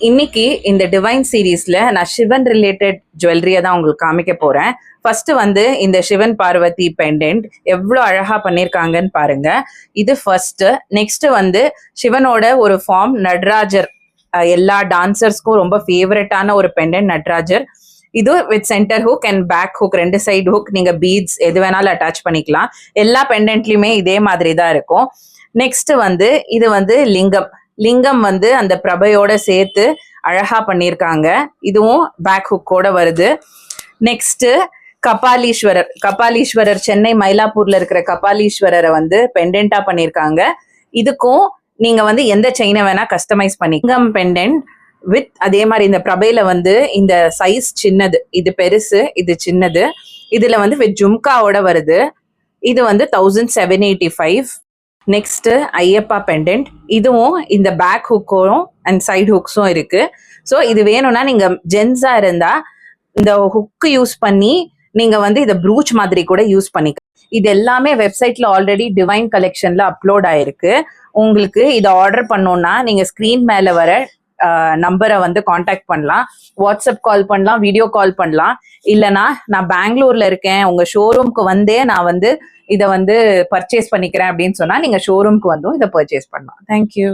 இன்னைக்கு இந்த டிவைன் சீரீஸ்ல நான் சிவன் ரிலேட்டட் ஜுவல்லரியை தான் உங்களுக்கு காமிக்க போறேன். ஃபர்ஸ்ட் வந்து இந்த சிவன் பார்வதி பெண்டன்ட் எவ்வளோ அழகா பண்ணியிருக்காங்கன்னு பாருங்க. இது ஃபர்ஸ்ட். நெக்ஸ்ட் வந்து சிவனோட ஒரு ஃபார்ம் நடராஜர், எல்லா டான்சர்ஸ்க்கும் ரொம்ப ஃபேவரட்டான ஒரு பெண்டன்ட் நடராஜர். இது with centre hook and back hook, ரெண்டு சைடு ஹுக். நீங்க பீட்ஸ் எது வேணாலும் அட்டாச் பண்ணிக்கலாம். எல்லா பெண்டன்ட்லயுமே இதே மாதிரி தான் இருக்கும். நெக்ஸ்ட் வந்து இது வந்து லிங்கம் வந்து அந்த பிரபையோட சேர்த்து அழகா பண்ணியிருக்காங்க. இதுவும் பேக் ஹுக்கோட வருது. நெக்ஸ்ட் கபாலீஸ்வரர் சென்னை மயிலாப்பூர்ல இருக்கிற கபாலீஸ்வரரை வந்து பெண்டென்ட்டா பண்ணியிருக்காங்க. இதுக்கும் நீங்க வந்து எந்த செயினை வேணா கஸ்டமைஸ் பண்ணி லிங்கம் பெண்டென்ட் வித் அதே மாதிரி இந்த பிரபையில வந்து இந்த சைஸ் சின்னது, இது பெருசு, இது சின்னது. இதுல வந்து வித் ஜும்காவோட வருது. இது வந்து 1785. Next Ayyappa pendant. இதுவும் இந்த பேக் ஹுக்கும் அண்ட் சைடு ஹுக்ஸும் இருக்கு. ஸோ இது வேணும்னா நீங்க ஜென்ஸா இருந்தா இந்த ஹுக்கு யூஸ் பண்ணி நீங்க வந்து இதை ப்ரூச் மாதிரி கூட யூஸ் பண்ணிக்க. இது எல்லாமே வெப்சைட்ல ஆல்ரெடி டிவைன் கலெக்ஷன்ல அப்லோட் ஆயிருக்கு. உங்களுக்கு இதை ஆர்டர் பண்ணோம்னா நீங்க ஸ்கிரீன் மேல வர நம்பரை வந்து காண்டாக்ட் பண்ணலாம். வாட்ஸ்அப் கால் பண்ணலாம், வீடியோ கால் பண்ணலாம். இல்லைனா நான் பெங்களூர்ல இருக்கேன், உங்க ஷோரூம்க்கு வந்தே நான் வந்து இதை வந்து பர்ச்சேஸ் பண்ணிக்கிறேன் அப்படின்னு சொன்னா நீங்க ஷோரூம்க்கு வந்தும் இதை பர்ச்சேஸ் பண்ணலாம். தேங்க்யூ.